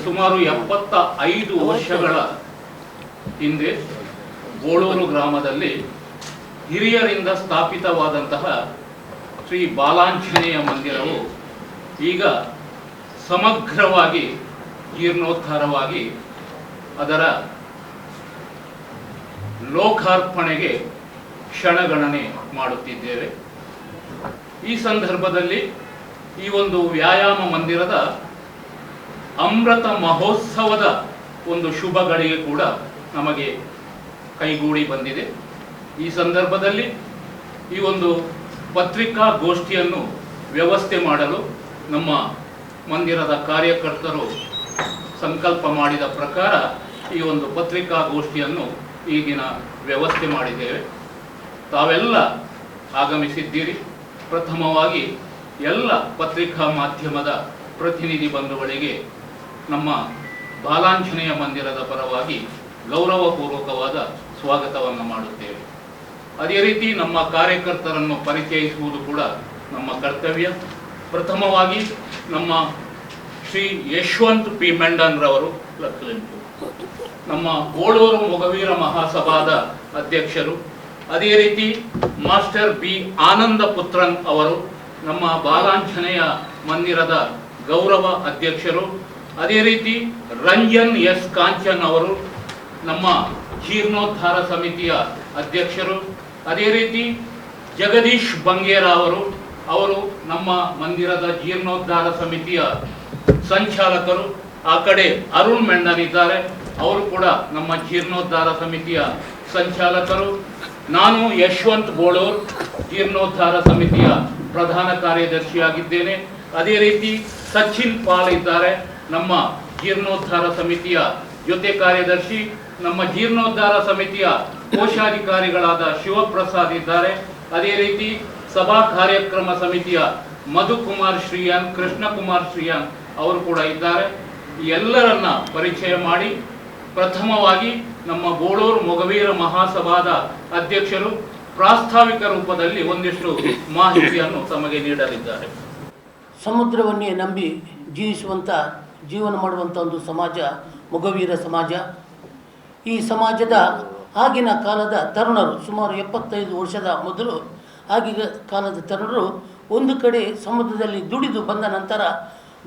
ಸುಮಾರು 75 ವರ್ಷಗಳ ಹಿಂದೆ ಬೋಳೂರು ಗ್ರಾಮದಲ್ಲಿ ಹಿರಿಯರಿಂದ ಸ್ಥಾಪಿತವಾದಂತಹ ಶ್ರೀ ಬಾಲಾಂಜನೇಯ ಮಂದಿರವು ಈಗ ಸಮಗ್ರವಾಗಿ ಜೀರ್ಣೋದ್ಧಾರವಾಗಿ ಅದರ ಲೋಕಾರ್ಪಣೆಗೆ ಕ್ಷಣಗಣನೆ ಮಾಡುತ್ತಿದ್ದೇವೆ. ಈ ಸಂದರ್ಭದಲ್ಲಿ ಈ ಒಂದು ವ್ಯಾಯಾಮ ಮಂದಿರದ ಅಮೃತ ಮಹೋತ್ಸವದ ಒಂದು ಶುಭ ಗಳಿಗೆ ಕೂಡ ನಮಗೆ ಕೈಗೂಡಿ ಬಂದಿದೆ. ಈ ಸಂದರ್ಭದಲ್ಲಿ ಈ ಒಂದು ಪತ್ರಿಕಾಗೋಷ್ಠಿಯನ್ನು ವ್ಯವಸ್ಥೆ ಮಾಡಲು ನಮ್ಮ ಮಂದಿರದ ಕಾರ್ಯಕರ್ತರು ಸಂಕಲ್ಪ ಮಾಡಿದ ಪ್ರಕಾರ ಈ ಒಂದು ಪತ್ರಿಕಾಗೋಷ್ಠಿಯನ್ನು ಈಗಿನ ವ್ಯವಸ್ಥೆ ಮಾಡಿದ್ದೇವೆ. ತಾವೆಲ್ಲ ಆಗಮಿಸಿದ್ದೀರಿ. ಪ್ರಥಮವಾಗಿ ಎಲ್ಲ ಪತ್ರಿಕಾ ಮಾಧ್ಯಮದ ಪ್ರತಿನಿಧಿ ಬಂಧುಗಳಿಗೆ ನಮ್ಮ ಬಾಲಾಂಜನೇಯ ಮಂದಿರದ ಪರವಾಗಿ ಗೌರವಪೂರ್ವಕವಾದ ಸ್ವಾಗತವನ್ನು ಮಾಡುತ್ತೇವೆ. ಅದೇ ರೀತಿ ನಮ್ಮ ಕಾರ್ಯಕರ್ತರನ್ನು ಪರಿಚಯಿಸುವುದು ಕೂಡ ನಮ್ಮ ಕರ್ತವ್ಯ. ಪ್ರಥಮವಾಗಿ ನಮ್ಮ ಶ್ರೀ ಯಶವಂತ್ ಪಿ ಮೆಂಡನ್ ರವರು, ನಮ್ಮ ಬೋಳೂರು ಮೊಗವೀರ ಮಹಾಸಭಾದ ಅಧ್ಯಕ್ಷರು. ಅದೇ ರೀತಿ ಮಾಸ್ಟರ್ ಬಿ ಆನಂದ ಪುತ್ರನ್ ಅವರು ನಮ್ಮ ಬಾಲಾಂಜನೇಯ ಮಂದಿರದ ಗೌರವ ಅಧ್ಯಕ್ಷರು. ಅದೇ ರೀತಿ ರಂಜನ್ ಎಸ್ ಕಾಂಚನ್ ಅವರು ನಮ್ಮ ಜೀರ್ಣೋದ್ಧಾರ ಸಮಿತಿಯ ಅಧ್ಯಕ್ಷರು. ಅದೇ ರೀತಿ ಜಗದೀಶ್ ಬಂಗೇರ ಅವರು ನಮ್ಮ ಮಂದಿರದ ಜೀರ್ಣೋದ್ಧಾರ ಸಮಿತಿಯ ಸಂಚಾಲಕರು. ಆ ಕಡೆ ಅರುಣ್ ಮೆಂಡನ್ ಇದ್ದಾರೆ, ಅವರು ಕೂಡ ನಮ್ಮ ಜೀರ್ಣೋದ್ಧಾರ ಸಮಿತಿಯ ಸಂಚಾಲಕರು. ನಾನು ಯಶವಂತ್ ಬೋಳೂರ್ ಜೀರ್ಣೋದ್ಧಾರ ಸಮಿತಿಯ ಪ್ರಧಾನ ಕಾರ್ಯದರ್ಶಿಯಾಗಿದ್ದೇನೆ. ಅದೇ ರೀತಿ ಸಚಿನ್ ಪಾಲ್ ಇದ್ದಾರೆ, ನಮ್ಮ ಜೀರ್ಣೋದ್ಧಾರ ಸಮಿತಿಯ ಜೊತೆ ಕಾರ್ಯದರ್ಶಿ. ನಮ್ಮ ಜೀರ್ಣೋದ್ಧಾರ ಸಮಿತಿಯ ಕೋಶಾಧಿಕಾರಿಗಳಾದ ಶಿವಪ್ರಸಾದ್ ಇದ್ದಾರೆ. ಅದೇ ರೀತಿ ಸಭಾ ಕಾರ್ಯಕ್ರಮ ಸಮಿತಿಯ ಮಧುಕುಮಾರ್ ಶ್ರೀಯಾನ್, ಕೃಷ್ಣಕುಮಾರ್ ಶ್ರೀಯಾನ್ ಅವರು ಕೂಡ ಇದ್ದಾರೆ. ಎಲ್ಲರನ್ನ ಪರಿಚಯ ಮಾಡಿ ಪ್ರಥಮವಾಗಿ ನಮ್ಮ ಬೋಳೂರು ಮೊಗವೀರ ಮಹಾಸಭಾದ ಅಧ್ಯಕ್ಷರು ಪ್ರಾಸ್ತಾವಿಕ ರೂಪದಲ್ಲಿ ಒಂದಿಷ್ಟು ಮಾಹಿತಿಯನ್ನು ತಮಗೆ ನೀಡಲಿದ್ದಾರೆ. ಸಮುದ್ರವನ್ನೇ ನಂಬಿ ಜೀವನ ಮಾಡುವಂಥ ಒಂದು ಸಮಾಜ ಮೊಗವೀರ ಸಮಾಜ. ಈ ಸಮಾಜದ ಆಗಿನ ಕಾಲದ ತರುಣರು, ಸುಮಾರು 75 ವರ್ಷದ ಮೊದಲು ಆಗಿನ ಕಾಲದ ತರುಣರು ಒಂದು ಕಡೆ ಸಮುದ್ರದಲ್ಲಿ ದುಡಿದು ಬಂದ ನಂತರ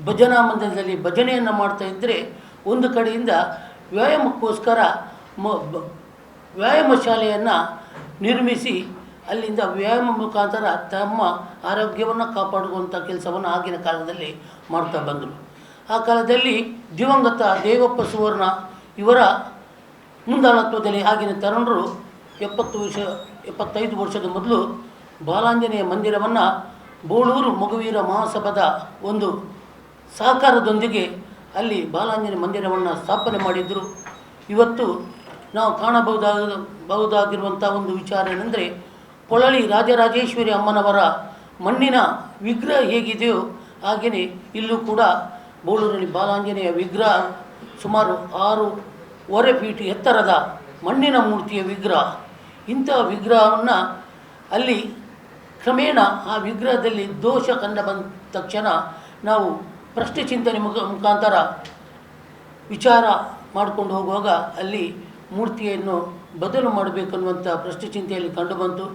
ಭಜನಾ ಮಂದಿರದಲ್ಲಿ ಭಜನೆಯನ್ನು ಮಾಡ್ತಾ ಇದ್ದರೆ, ಒಂದು ಕಡೆಯಿಂದ ವ್ಯಾಯಾಮಕ್ಕೋಸ್ಕರ ವ್ಯಾಯಾಮ ಶಾಲೆಯನ್ನು ನಿರ್ಮಿಸಿ ಅಲ್ಲಿಂದ ವ್ಯಾಯಾಮ ಮುಖಾಂತರ ತಮ್ಮ ಆರೋಗ್ಯವನ್ನು ಕಾಪಾಡುವಂಥ ಕೆಲಸವನ್ನು ಆಗಿನ ಕಾಲದಲ್ಲಿ ಮಾಡ್ತಾ ಬಂದರು. ಆ ಕಾಲದಲ್ಲಿ ದಿವಂಗತ ದೇವಪ್ಪ ಸುವರ್ಣ ಇವರ ಮುಂದಾಳತ್ವದಲ್ಲಿ ಆಗಿನ ತರುಣರು 75 ವರ್ಷದ ಮೊದಲು ಬಾಲಾಂಜನೇಯ ಮಂದಿರವನ್ನು ಬೋಳೂರು ಮೊಗವೀರ ಮಹಾಸಭಾದ ಒಂದು ಸಹಕಾರದೊಂದಿಗೆ ಅಲ್ಲಿ ಬಾಲಾಂಜನೇಯ ಮಂದಿರವನ್ನು ಸ್ಥಾಪನೆ ಮಾಡಿದ್ದರು. ಇವತ್ತು ನಾವು ಕಾಣಬಹುದಾಗಿರುವಂಥ ಒಂದು ವಿಚಾರ ಏನೆಂದರೆ, ಪೊಳಲಿ ರಾಜರಾಜೇಶ್ವರಿ ಅಮ್ಮನವರ ಮಣ್ಣಿನ ವಿಗ್ರಹ ಹೇಗಿದೆಯೋ ಹಾಗೆಯೇ ಇಲ್ಲೂ ಕೂಡ ಬೋಳೂರಲ್ಲಿ ಬಾಲಾಂಜನೇಯ ವಿಗ್ರಹ ಸುಮಾರು 6.5 ಫೀಟ್ ಎತ್ತರದ ಮಣ್ಣಿನ ಮೂರ್ತಿಯ ವಿಗ್ರಹ. ಇಂತಹ ವಿಗ್ರಹವನ್ನು ಅಲ್ಲಿ ಕ್ರಮೇಣ ಆ ವಿಗ್ರಹದಲ್ಲಿ ದೋಷ ಕಂಡು ಬಂದ ತಕ್ಷಣ ನಾವು ಪ್ರಶ್ನೆ ಚಿಂತನೆ ಮುಖಾಂತರ ವಿಚಾರ ಮಾಡಿಕೊಂಡು ಹೋಗುವಾಗ ಅಲ್ಲಿ ಮೂರ್ತಿಯನ್ನು ಬದಲು ಮಾಡಬೇಕನ್ನುವಂಥ ಪ್ರಶ್ನೆ ಚಿಂತೆಯಲ್ಲಿ ಕಂಡುಬಂತು.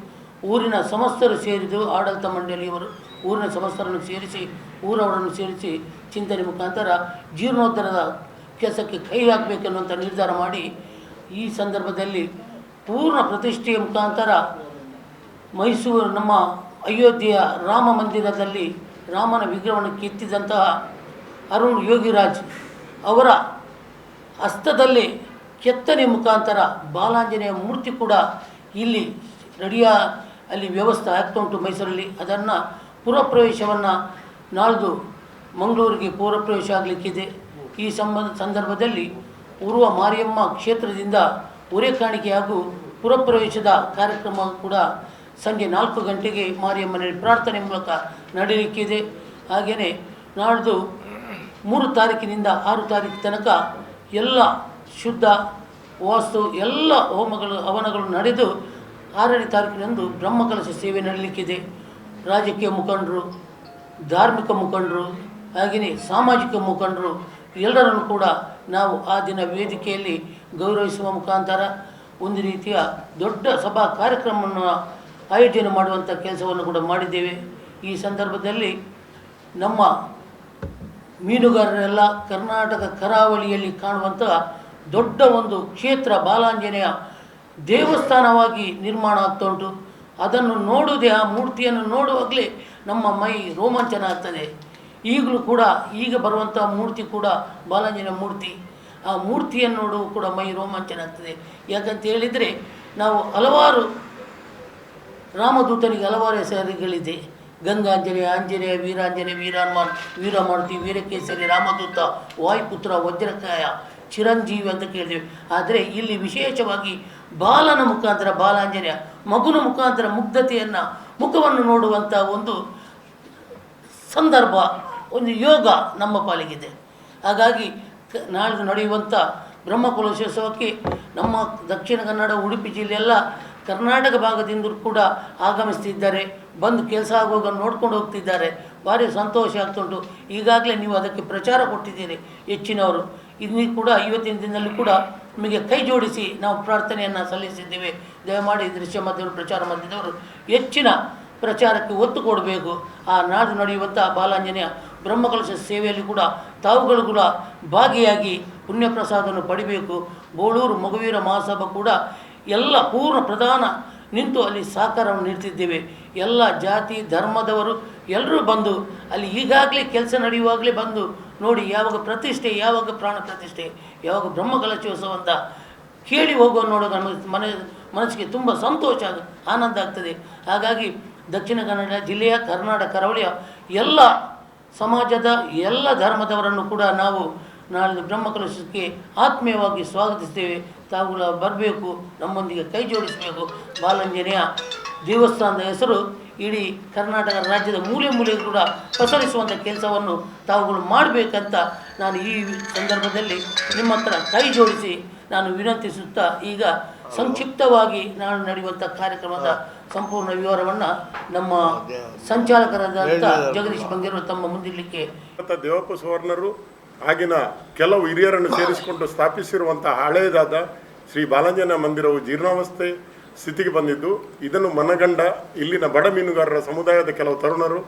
ಊರಿನ ಸಮಸ್ತರು ಸೇರಿದು ಆಡಳಿತ ಮಂಡಳಿಯವರು ಊರಿನ ಸಮಸ್ತರನ್ನು ಸೇರಿಸಿ ಊರವರನ್ನು ಸೇರಿಸಿ ಚಿಂತನೆ ಮುಖಾಂತರ ಜೀರ್ಣೋದ್ಧಾರದ ಕೆಲಸಕ್ಕೆ ಕೈ ಹಾಕಬೇಕೆನ್ನುವಂಥ ನಿರ್ಧಾರ ಮಾಡಿ ಈ ಸಂದರ್ಭದಲ್ಲಿ ಪೂರ್ಣ ಪ್ರತಿಷ್ಠೆಯ ಮುಖಾಂತರ ಮೈಸೂರು ನಮ್ಮ ಅಯೋಧ್ಯೆಯ ರಾಮ ಮಂದಿರದಲ್ಲಿ ರಾಮನ ವಿಗ್ರಹವನ್ನು ಕೆತ್ತಿದಂತಹ ಅರುಣ್ ಯೋಗಿರಾಜ್ ಅವರ ಹಸ್ತದಲ್ಲಿ ಕೆತ್ತನೆ ಮುಖಾಂತರ ಬಾಲಾಂಜನೇಯ ಮೂರ್ತಿ ಕೂಡ ಇಲ್ಲಿ ಅಲ್ಲಿ ವ್ಯವಸ್ಥೆ ಆಗ್ತಾ ಉಂಟು ಮೈಸೂರಲ್ಲಿ. ಅದನ್ನು ಪುರಪ್ರವೇಶವನ್ನು ನಾಳ್ದು ಮಂಗಳೂರಿಗೆ ಪುರಪ್ರವೇಶ ಆಗಲಿಕ್ಕಿದೆ. ಈ ಸಂದರ್ಭದಲ್ಲಿ ಉರುವ ಮಾರಿಯಮ್ಮ ಕ್ಷೇತ್ರದಿಂದ ಉರೆಕಾಣಿಕೆ ಹಾಗೂ ಪುರಪ್ರವೇಶದ ಕಾರ್ಯಕ್ರಮ ಕೂಡ ಸಂಜೆ 4 ಗಂಟೆಗೆ ಮಾರಿಯಮ್ಮನಲ್ಲಿ ಪ್ರಾರ್ಥನೆ ಮೂಲಕ ನಡೆಯಲಿಕ್ಕಿದೆ. ಹಾಗೆಯೇ ನಾಡ್ದು 3 ತಾರೀಕಿನಿಂದ 6 ತಾರೀಕು ತನಕ ಎಲ್ಲ ಶುದ್ಧ ವಾಸ್ತು ಎಲ್ಲ ಹವನಗಳು ನಡೆದು 6ನೇ ತಾರೀಕಿನಂದು ಬ್ರಹ್ಮಕಲಶ ಸೇವೆ ನಡೆಯಲಿಕ್ಕಿದೆ. ರಾಜಕೀಯ ಮುಖಂಡರು, ಧಾರ್ಮಿಕ ಮುಖಂಡರು, ಹಾಗೆಯೇ ಸಾಮಾಜಿಕ ಮುಖಂಡರು ಎಲ್ಲರನ್ನು ಕೂಡ ನಾವು ಆ ದಿನ ವೇದಿಕೆಯಲ್ಲಿ ಗೌರವಿಸುವ ಮುಖಾಂತರ ಒಂದು ರೀತಿಯ ದೊಡ್ಡ ಸಭಾ ಕಾರ್ಯಕ್ರಮವನ್ನು ಆಯೋಜನೆ ಮಾಡುವಂಥ ಕೆಲಸವನ್ನು ಕೂಡ ಮಾಡಿದ್ದೇವೆ. ಈ ಸಂದರ್ಭದಲ್ಲಿ ನಮ್ಮ ಮೀನುಗಾರರೆಲ್ಲ ಕರ್ನಾಟಕ ಕರಾವಳಿಯಲ್ಲಿ ಕಾಣುವಂಥ ದೊಡ್ಡ ಒಂದು ಕ್ಷೇತ್ರ ಬಾಲಾಂಜನೇಯ ದೇವಸ್ಥಾನವಾಗಿ ನಿರ್ಮಾಣ ಆಗ್ತಾ ಉಂಟು. ಅದನ್ನು ನೋಡುವುದೇ, ಆ ಮೂರ್ತಿಯನ್ನು ನೋಡುವಾಗಲೇ ನಮ್ಮ ಮೈ ರೋಮಾಂಚನ ಆಗ್ತದೆ. ಈಗಲೂ ಕೂಡ ಈಗ ಬರುವಂಥ ಮೂರ್ತಿ ಕೂಡ ಬಾಲಾಂಜನೇಯ ಮೂರ್ತಿ. ಆ ಮೂರ್ತಿಯನ್ನು ನೋಡುವ ಕೂಡ ಮೈ ರೋಮಾಂಚನ ಆಗ್ತದೆ. ಯಾಕಂತ ಹೇಳಿದರೆ ನಾವು ಹಲವಾರು ರಾಮದೂತನಿಗೆ ಹಲವಾರು ಹೆಸರುಗಳಿದೆ. ಗಂಗಾಂಜನೇಯ, ಆಂಜನೇಯ, ವೀರಾಂಜನೇಯ, ವೀರಹನುಮಾನ್, ವೀರಮಾರುತಿ, ವೀರಕೇಸರಿ, ರಾಮದೂತ, ವಾಯುಪುತ್ರ, ವಜ್ರಕಾಯ, ಚಿರಂಜೀವಿ ಅಂತ ಕೇಳಿದ್ದೇವೆ. ಆದರೆ ಇಲ್ಲಿ ವಿಶೇಷವಾಗಿ ಬಾಲನ ಮುಖಾಂತರ ಬಾಲಾಂಜನೇಯ, ಮಗುನ ಮುಖಾಂತರ ಮುಖವನ್ನು ನೋಡುವಂಥ ಒಂದು ಸಂದರ್ಭ, ಒಂದು ಯೋಗ ನಮ್ಮ ಪಾಲಿಗಿದೆ. ಹಾಗಾಗಿ ನಾಳೆ ನಡೆಯುವಂಥ ಬ್ರಹ್ಮಕಲಶೋತ್ಸವಕ್ಕೆ ನಮ್ಮ ದಕ್ಷಿಣ ಕನ್ನಡ, ಉಡುಪಿ ಜಿಲ್ಲೆಯೆಲ್ಲ ಕರ್ನಾಟಕ ಭಾಗದಿಂದ ಕೂಡ ಆಗಮಿಸ್ತಿದ್ದಾರೆ. ಬಂದು ಕೆಲಸ ಆಗುವಾಗ ನೋಡ್ಕೊಂಡು ಹೋಗ್ತಿದ್ದಾರೆ. ಭಾರಿ ಸಂತೋಷ ಆಗ್ತುಂಟು. ಈಗಾಗಲೇ ನೀವು ಅದಕ್ಕೆ ಪ್ರಚಾರ ಕೊಟ್ಟಿದ್ದೀರಿ ಹೆಚ್ಚಿನವರು. ಇನ್ನೂ ಕೂಡ ಇವತ್ತಿನ ದಿನದಲ್ಲಿ ಕೂಡ ನಿಮಗೆ ಕೈ ಜೋಡಿಸಿ ನಾವು ಪ್ರಾರ್ಥನೆಯನ್ನು ಸಲ್ಲಿಸಿದ್ದೇವೆ. ದಯಮಾಡಿ ದೃಶ್ಯ ಮಾಧ್ಯಮ ಪ್ರಚಾರ ಮಾಧ್ಯಮದವರು ಹೆಚ್ಚಿನ ಪ್ರಚಾರಕ್ಕೆ ಒತ್ತು ಕೊಡಬೇಕು. ಆ ನಾಡು ನಡೆಯುವಂಥ ಬಾಲಾಂಜನೇಯ ಬ್ರಹ್ಮಕಲಶ ಸೇವೆಯಲ್ಲಿ ಕೂಡ ತಾವುಗಳು ಕೂಡ ಭಾಗಿಯಾಗಿ ಪುಣ್ಯ ಪ್ರಸಾದವನ್ನು ಪಡಿಬೇಕು. ಬೋಳೂರು ಮಗುವೀರ ಮಹಾಸಭಾ ಕೂಡ ಎಲ್ಲ ಪೂರ್ಣ ಪ್ರಧಾನ ನಿಂತು ಅಲ್ಲಿ ಸಹಕಾರವನ್ನು ನೀಡ್ತಿದ್ದೇವೆ. ಎಲ್ಲ ಜಾತಿ ಧರ್ಮದವರು ಎಲ್ಲರೂ ಬಂದು ಅಲ್ಲಿ ಈಗಾಗಲೇ ಕೆಲಸ ನಡೆಯುವಾಗಲೇ ಬಂದು ನೋಡಿ, ಯಾವಾಗ ಪ್ರತಿಷ್ಠೆ, ಯಾವಾಗ ಪ್ರಾಣ ಪ್ರತಿಷ್ಠೆ, ಯಾವಾಗ ಬ್ರಹ್ಮಕಲಶೋತ್ಸವ ಅಂತ ಕೇಳಿ ಹೋಗುವ ನೋಡೋದು ಮನಸ್ಸಿಗೆ ತುಂಬ ಸಂತೋಷ, ಆನಂದ ಆಗ್ತದೆ. ಹಾಗಾಗಿ ದಕ್ಷಿಣ ಕನ್ನಡ ಜಿಲ್ಲೆಯ, ಕರ್ನಾಟಕ ಕರಾವಳಿಯ ಎಲ್ಲ ಸಮಾಜದ ಎಲ್ಲ ಧರ್ಮದವರನ್ನು ಕೂಡ ನಾವು ನಾಳೆ ಬ್ರಹ್ಮಕಲಶಕ್ಕೆ ಆತ್ಮೀಯವಾಗಿ ಸ್ವಾಗತಿಸ್ತೇವೆ. ತಾವುಗಳ ಬರಬೇಕು, ನಮ್ಮೊಂದಿಗೆ ಕೈ ಜೋಡಿಸಬೇಕು. ಬಾಲಾಂಜನೇಯ ದೇವಸ್ಥಾನದ ಹೆಸರು ಇಡೀ ಕರ್ನಾಟಕ ರಾಜ್ಯದ ಮೂಲೆ ಮೂಲೆಗೂ ಕೂಡ ಪಸರಿಸುವಂಥ ಕೆಲಸವನ್ನು ತಾವುಗಳು ಮಾಡಬೇಕಂತ ನಾನು ಈ ಸಂದರ್ಭದಲ್ಲಿ ನಿಮ್ಮ ಹತ್ರ ಕೈ ಜೋಡಿಸಿ ನಾನು ವಿನಂತಿಸುತ್ತಾ, ಈಗ ಸಂಕ್ಷಿಪ್ತವಾಗಿ ನಾನು ನಡೆಯುವಂಥ ಕಾರ್ಯಕ್ರಮದ ಸಂಪೂರ್ಣ ವಿವರವನ್ನು ನಮ್ಮ ಸಂಚಾಲಕರಾದಂಥ ಜಗದೀಶ್ ಬಂಗೇರು ತಮ್ಮ ಮುಂದಿಡಲಿಕ್ಕೆ. ದೇವಪ್ಪ ಸುವರ್ಣರು ಆಗಿನ ಕೆಲವು ಹಿರಿಯರನ್ನು ಸೇರಿಸಿಕೊಂಡು ಸ್ಥಾಪಿಸಿರುವಂತಹ ಹಳೆಯದಾದ ಶ್ರೀ ಬಾಲಾಂಜನೇಯ ಮಂದಿರವು ಜೀರ್ಣಾವಸ್ಥೆ ಸ್ಥಿತಿಗೆ ಬಂದಿದ್ದು, ಇದನ್ನು ಮನಗಂಡ ಇಲ್ಲಿನ ಬಡ ಮೀನುಗಾರರ ಸಮುದಾಯದ ಕೆಲವು ತರುಣರು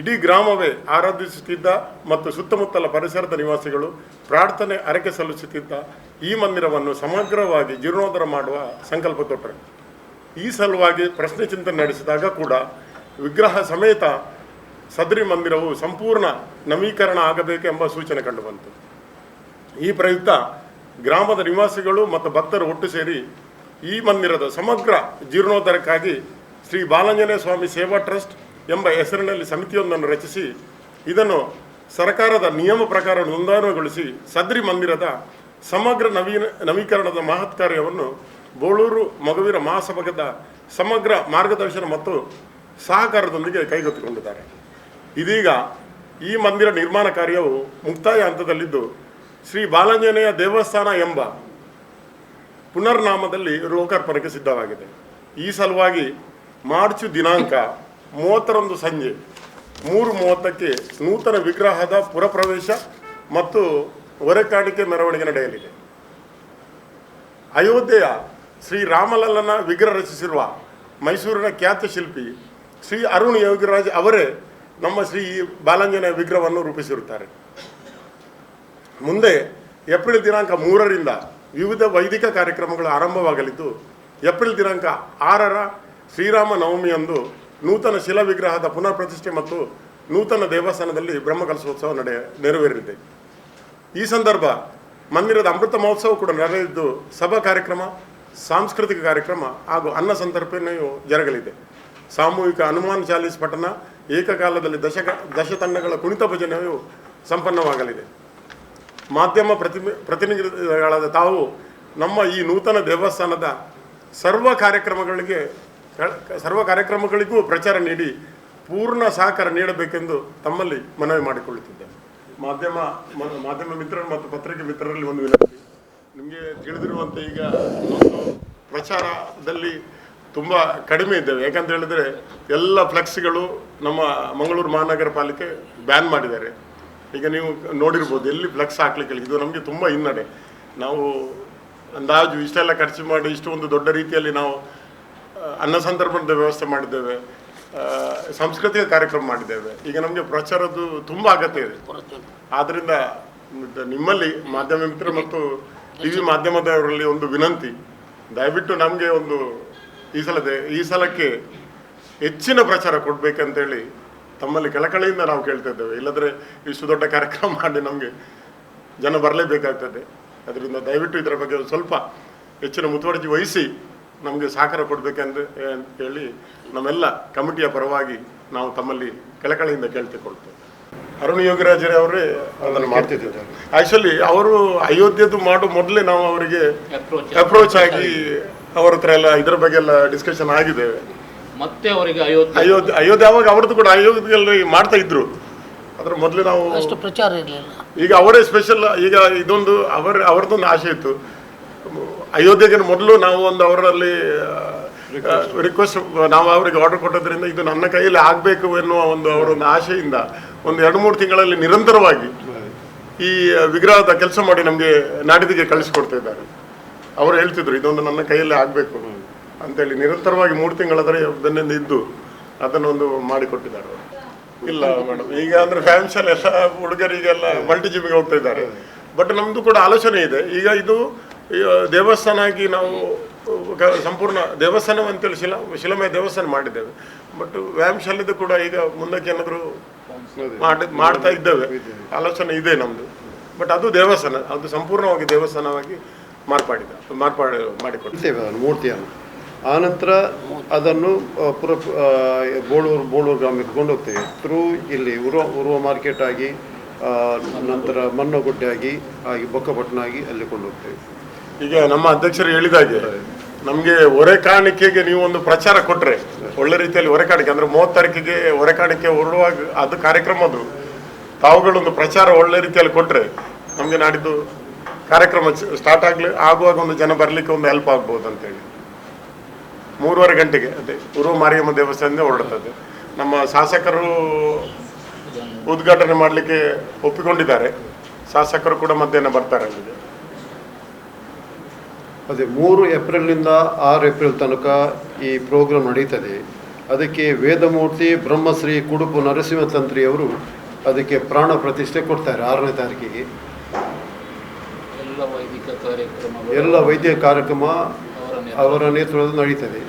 ಇಡೀ ಗ್ರಾಮವೇ ಆರಾಧಿಸುತ್ತಿದ್ದ ಮತ್ತು ಸುತ್ತಮುತ್ತಲ ಪರಿಸರದ ನಿವಾಸಿಗಳು ಪ್ರಾರ್ಥನೆ ಹರಕೆ ಸಲ್ಲಿಸುತ್ತಿದ್ದ ಈ ಮಂದಿರವನ್ನು ಸಮಗ್ರವಾಗಿ ಜೀರ್ಣೋದ್ಧಾರ ಮಾಡುವ ಸಂಕಲ್ಪ ತೊಟ್ಟರು. ಈ ಸಲುವಾಗಿ ಪ್ರಶ್ನೆ ಚಿಂತನೆ ನಡೆಸಿದಾಗ ಕೂಡ ವಿಗ್ರಹ ಸಮೇತ ಸದರಿ ಮಂದಿರವು ಸಂಪೂರ್ಣ ನವೀಕರಣ ಆಗಬೇಕೆಂಬ ಸೂಚನೆ ಕಂಡುಬಂತು. ಈ ಪ್ರಯುಕ್ತ ಗ್ರಾಮದ ನಿವಾಸಿಗಳು ಮತ್ತು ಭಕ್ತರು ಒಟ್ಟು ಸೇರಿ ಈ ಮಂದಿರದ ಸಮಗ್ರ ಜೀರ್ಣೋದ್ಧಾರಕ್ಕಾಗಿ ಶ್ರೀ ಬಾಲಾಂಜನೇಯ ಸ್ವಾಮಿ ಸೇವಾ ಟ್ರಸ್ಟ್ ಎಂಬ ಹೆಸರಿನಲ್ಲಿ ಸಮಿತಿಯೊಂದನ್ನು ರಚಿಸಿ ಇದನ್ನು ಸರ್ಕಾರದ ನಿಯಮ ಪ್ರಕಾರ ನೋಂದಣಿಗೊಳಿಸಿ ಸದರಿ ಮಂದಿರದ ಸಮಗ್ರ ನವೀಕರಣದ ಮಹತ್ ಕಾರ್ಯವನ್ನು ಬೋಳೂರು ಮಗುವೀರ ಮಹಾಸಭಾದ ಸಮಗ್ರ ಮಾರ್ಗದರ್ಶನ ಮತ್ತು ಸಹಕಾರದೊಂದಿಗೆ ಕೈಗೆತ್ತಿಕೊಂಡಿದ್ದಾರೆ. ಇದೀಗ ಈ ಮಂದಿರ ನಿರ್ಮಾಣ ಕಾರ್ಯವು ಮುಕ್ತಾಯ ಹಂತದಲ್ಲಿದ್ದು ಶ್ರೀ ಬಾಲಾಂಜನೇಯ ದೇವಸ್ಥಾನ ಎಂಬ ಪುನರ್ನಾಮದಲ್ಲಿ ಲೋಕಾರ್ಪಣೆಗೆ ಸಿದ್ಧವಾಗಿದೆ. ಈ ಸಲುವಾಗಿ ಮಾರ್ಚ್ ದಿನಾಂಕ 31 ಸಂಜೆ 3:30ಕ್ಕೆ ನೂತನ ವಿಗ್ರಹದ ಪುರಪ್ರವೇಶ ಮತ್ತು ಹೊರೆಕಾಣಿಕೆ ಮೆರವಣಿಗೆ ನಡೆಯಲಿದೆ. ಅಯೋಧ್ಯೆಯ ಶ್ರೀ ರಾಮಲಲ್ಲನ ವಿಗ್ರಹ ರಚಿಸಿರುವ ಮೈಸೂರಿನ ಖ್ಯಾತ ಶಿಲ್ಪಿ ಶ್ರೀ ಅರುಣ್ ಯೋಗಿರಾಜ್ ಅವರೇ ನಮ್ಮ ಶ್ರೀ ಬಾಲಾಂಜನೇಯ ವಿಗ್ರಹವನ್ನು ರೂಪಿಸಿರುತ್ತಾರೆ. ಮುಂದೆ ಏಪ್ರಿಲ್ ದಿನಾಂಕ 3ರಿಂದ ವಿವಿಧ ವೈದಿಕ ಕಾರ್ಯಕ್ರಮಗಳು ಆರಂಭವಾಗಲಿದ್ದು, ಏಪ್ರಿಲ್ ದಿನಾಂಕ 6ರ ಶ್ರೀರಾಮ ನವಮಿಯಂದು ನೂತನ ಶಿಲಾ ವಿಗ್ರಹದ ಪುನರ್ ಪ್ರತಿಷ್ಠೆ ಮತ್ತು ನೂತನ ದೇವಸ್ಥಾನದಲ್ಲಿ ಬ್ರಹ್ಮಕಲಶೋತ್ಸವ ನೆರವೇರಲಿದೆ. ಈ ಸಂದರ್ಭ ಮಂದಿರದ ಅಮೃತ ಮಹೋತ್ಸವ ಕೂಡ ನಡೆಯಲಿದ್ದು, ಸಭಾ ಕಾರ್ಯಕ್ರಮ, ಸಾಂಸ್ಕೃತಿಕ ಕಾರ್ಯಕ್ರಮ ಹಾಗೂ ಅನ್ನ ಸಂತರ್ಪಣೆಯು ಜರುಗಲಿದೆ. ಸಾಮೂಹಿಕ ಹನುಮಾನ್ ಚಾಲೀಸ್ ಪಠಣ, ಏಕಕಾಲದಲ್ಲಿ ದಶತಂಡಗಳ ಕುಣಿತ ಭಜನೆಯು ಸಂಪನ್ನವಾಗಲಿದೆ. ಮಾಧ್ಯಮ ಪ್ರತಿನಿಧಿಗಳಾದ ತಾವು ನಮ್ಮ ಈ ನೂತನ ದೇವಸ್ಥಾನದ ಸರ್ವ ಕಾರ್ಯಕ್ರಮಗಳಿಗೂ ಪ್ರಚಾರ ನೀಡಿ ಪೂರ್ಣ ಸಹಕಾರ ನೀಡಬೇಕೆಂದು ತಮ್ಮಲ್ಲಿ ಮನವಿ ಮಾಡಿಕೊಳ್ಳುತ್ತಿದ್ದೇನೆ. ಮಾಧ್ಯಮ ಮಿತ್ರರು ಮತ್ತು ಪತ್ರಿಕೆ ಮಿತ್ರರಲ್ಲಿ ಒಂದು ವಿನಂತಿ. ನಿಮಗೆ ತಿಳಿದಿರುವಂತೆ ಈಗ ಪ್ರಚಾರದಲ್ಲಿ ತುಂಬ ಕಡಿಮೆ ಇದ್ದೇವೆ. ಯಾಕಂತ ಹೇಳಿದರೆ ಎಲ್ಲ ಫ್ಲೆಕ್ಸ್ಗಳು ನಮ್ಮ ಮಂಗಳೂರು ಮಹಾನಗರ ಪಾಲಿಕೆ ಬ್ಯಾನ್ ಮಾಡಿದ್ದಾರೆ. ಈಗ ನೀವು ನೋಡಿರ್ಬೋದು ಎಲ್ಲಿ ಫ್ಲೆಕ್ಸ್ ಹಾಕ್ಲಿಕ್ಕೆ ಇದು ನಮಗೆ ತುಂಬ ಹಿನ್ನಡೆ. ನಾವು ಅಂದಾಜು ಇಷ್ಟೆಲ್ಲ ಖರ್ಚು ಮಾಡಿ ಇಷ್ಟು ಒಂದು ದೊಡ್ಡ ರೀತಿಯಲ್ಲಿ ನಾವು ಅನ್ನ ಸಂದರ್ಭದ ವ್ಯವಸ್ಥೆ ಮಾಡಿದ್ದೇವೆ, ಸಾಂಸ್ಕೃತಿಕ ಕಾರ್ಯಕ್ರಮ ಮಾಡಿದ್ದೇವೆ. ಈಗ ನಮಗೆ ಪ್ರಚಾರದ್ದು ತುಂಬ ಅಗತ್ಯ ಇದೆ. ಆದ್ದರಿಂದ ನಿಮ್ಮಲ್ಲಿ ಮಾಧ್ಯಮ ಮಿತ್ರರು ಮತ್ತು ಟಿವಿ ಮಾಧ್ಯಮದವರಲ್ಲಿ ಒಂದು ವಿನಂತಿ, ದಯವಿಟ್ಟು ನಮಗೆ ಒಂದು ಈ ಸಲಕ್ಕೆ ಹೆಚ್ಚಿನ ಪ್ರಚಾರ ಕೊಡಬೇಕಂತೇಳಿ ತಮ್ಮಲ್ಲಿ ಕಳಕಳಿಯಿಂದ ನಾವು ಕೇಳ್ತಾ ಇದ್ದೇವೆ. ಇಲ್ಲದ್ರೆ ಇಷ್ಟು ದೊಡ್ಡ ಕಾರ್ಯಕ್ರಮ ಮಾಡಿ ನಮಗೆ ಜನ ಬರಲೇಬೇಕಾಗ್ತದೆ. ಅದರಿಂದ ದಯವಿಟ್ಟು ಇದರ ಬಗ್ಗೆ ಸ್ವಲ್ಪ ಹೆಚ್ಚಿನ ಮುತುವರ್ಜಿ ವಹಿಸಿ ನಮಗೆ ಸಹಕಾರ ಕೊಡಬೇಕಂತ ಹೇಳಿ ನಮ್ಮೆಲ್ಲ ಕಮಿಟಿಯ ಪರವಾಗಿ ನಾವು ತಮ್ಮಲ್ಲಿ ಕಳಕಳಿಯಿಂದ ಕೇಳ್ತಿಕೊಳ್ತೇವೆ. ಅರುಣ್ ಯೋಗಿರಾಜರೇ ಅವರೇ ಅದನ್ನು ಮಾಡ್ತಿದ್ದಾರೆ. ಆ್ಯಕ್ಚುಲಿ ಅವರು ಅಯೋಧ್ಯೆದು ಮಾಡೋ ಮೊದಲೇ ನಾವು ಅವರಿಗೆ ಅಪ್ರೋಚ್ ಆಗಿ ಅವರ ಹತ್ರ ಎಲ್ಲ ಇದರ ಬಗ್ಗೆ ಎಲ್ಲ ಡಿಸ್ಕಷನ್ ಆಗಿದ್ದೇವೆ. ಮತ್ತೆ ಅವರಿಗೆ ಅಯೋಧ್ಯೆ ಅವಾಗ ಅವ್ರದ್ದು ಕೂಡ ಅಯೋಧ್ಯೆಯಲ್ಲಿ ಮಾಡ್ತಾ ಇದ್ರು. ಅದ್ರ ಮೊದಲು ನಾವು ಅಷ್ಟು ಪ್ರಚಾರ ಇರಲಿಲ್ಲ. ಈಗ ಅವರೇ ಸ್ಪೆಷಲ್. ಈಗ ಇದೊಂದು ಅವರದೊಂದು ಆಸೆ ಇತ್ತು. ಅಯೋಧ್ಯೆಗೆ ಮೊದಲು ನಾವು ಒಂದು ಅವರಲ್ಲಿ ರಿಕ್ವೆಸ್ಟ್ ನಾವು ಅವರಿಗೆ ಆರ್ಡರ್ ಕೊಟ್ಟದ್ರಿಂದ ಇದು ನನ್ನ ಕೈಯಲ್ಲಿ ಆಗಬೇಕು ಎನ್ನುವ ಒಂದು ಅವರೊಂದು ಆಶೆಯಿಂದ ಒಂದು 2-3 ತಿಂಗಳಲ್ಲಿ ನಿರಂತರವಾಗಿ ಈ ವಿಗ್ರಹದ ಕೆಲಸ ಮಾಡಿ ನಮಗೆ ನಾಡಿದಿಗೆ ಕಳಿಸಿಕೊಡ್ತಾ ಇದ್ದಾರೆ. ಅವರು ಹೇಳ್ತಿದ್ರು ಇದೊಂದು ನನ್ನ ಕೈಯಲ್ಲಿ ಆಗಬೇಕು ಅಂತೇಳಿ ನಿರಂತರವಾಗಿ 3 ತಿಂಗಳಾದರೆ ಬೆನ್ನಿಂದ ಇದ್ದು ಅದನ್ನೊಂದು ಮಾಡಿಕೊಟ್ಟಿದ್ದಾರೆ ಅವರು. ಇಲ್ಲ ಮೇಡಮ್, ಈಗ ಅಂದರೆ ಫ್ಯಾಮಿಲಿ ಎಲ್ಲ ಹುಡುಗರಿಗೆಲ್ಲ ಮಲ್ಟಿ ಜಿಮ್ಗೆ ಹೋಗ್ತಾ ಇದ್ದಾರೆ. ಬಟ್ ನಮ್ಮದು ಕೂಡ ಆಲೋಚನೆ ಇದೆ. ಈಗ ಇದು ದೇವಸ್ಥಾನ ಆಗಿ ನಾವು ಸಂಪೂರ್ಣ ದೇವಸ್ಥಾನ ಅಂತೇಳಿ ಶಿಲಮಯ ದೇವಸ್ಥಾನ ಮಾಡಿದ್ದೇವೆ. ಬಟ್ ವ್ಯಾಯಾಮಶಾಲೆದು ಕೂಡ ಈಗ ಮುಂದಕ್ಕೆ ಏನಾದರೂ ಮಾಡ್ತಾ ಇದ್ದೇವೆ, ಆಲೋಚನೆ ಇದೆ ನಮ್ಮದು. ಬಟ್ ಅದು ದೇವಸ್ಥಾನ, ಅದು ಸಂಪೂರ್ಣವಾಗಿ ದೇವಸ್ಥಾನವಾಗಿ ಮಾಡಿಕೊಡ್ತೇವೆ ಮೂರ್ತಿಯನ್ನು. ಆನಂತರ ಅದನ್ನು ಬೋಳೂರು ಗ್ರಾಮಕ್ಕೆ ಕೊಂಡೋಗ್ತೇವೆ. ಇಲ್ಲಿ ಉರುವ ಮಾರ್ಕೆಟ್ ಆಗಿ, ನಂತರ ಮನ್ನಗುಡ್ಡೆ ಆಗಿ ಬೊಕ್ಕಪಟ್ಟಣ ಆಗಿ ಅಲ್ಲಿ ಕೊಂಡೋಗ್ತೇವೆ. ಈಗ ನಮ್ಮ ಅಧ್ಯಕ್ಷರು ಹೇಳಿದಾಗೆ ನಮಗೆ ಹೊರೆ ಕಾಣಿಕೆಗೆ ನೀವು ಒಂದು ಪ್ರಚಾರ ಕೊಟ್ಟರೆ ಒಳ್ಳೆ ರೀತಿಯಲ್ಲಿ ಹೊರೆ ಕಾಣಿಕೆ ಅಂದರೆ 30 ತಾರೀಕಿಗೆ ಹೊರೆ ಕಾಣಿಕೆ ಹೊರಡುವಾಗ ಅದು ಕಾರ್ಯಕ್ರಮದು ತಾವುಗಳೊಂದು ಪ್ರಚಾರ ಒಳ್ಳೆ ರೀತಿಯಲ್ಲಿ ಕೊಟ್ಟರೆ ನಮಗೆ ನಾಡಿದ್ದು ಕಾರ್ಯಕ್ರಮ ಸ್ಟಾರ್ಟ್ ಆಗುವಾಗ ಒಂದು ಜನ ಬರಲಿಕ್ಕೆ ಒಂದು ಹೆಲ್ಪ್ ಆಗ್ಬೋದು ಅಂತೇಳಿ. 3:30 ಗಂಟೆಗೆ ಅದೇ ಉರುವ ಮಾರಿಯಮ್ಮ ದೇವಸ್ಥಾನದಿಂದ ಹೊರಡುತ್ತದೆ. ನಮ್ಮ ಶಾಸಕರು ಉದ್ಘಾಟನೆ ಮಾಡಲಿಕ್ಕೆ ಒಪ್ಪಿಕೊಂಡಿದ್ದಾರೆ. ಶಾಸಕರು ಕೂಡ ಮಧ್ಯಾಹ್ನ ಬರ್ತಾರೆ ಅಲ್ಲಿಗೆ. ಅದೇ 3 ಏಪ್ರಿಲ್ನಿಂದ 6 ಏಪ್ರಿಲ್ ತನಕ ಈ ಪ್ರೋಗ್ರಾಮ್ ನಡೀತದೆ. ಅದಕ್ಕೆ ವೇದಮೂರ್ತಿ ಬ್ರಹ್ಮಶ್ರೀ ಕುಡುಪು ನರಸಿಂಹತಂತ್ರಿಯವರು ಅದಕ್ಕೆ ಪ್ರಾಣ ಪ್ರತಿಷ್ಠೆ ಕೊಡ್ತಾರೆ 6ನೇ ತಾರೀಕಿಗೆ. ಎಲ್ಲ ವೈದ್ಯ ಕಾರ್ಯಕ್ರಮ ಅವರ ನೇತೃತ್ವದಲ್ಲಿ ನಡೀತದೆ.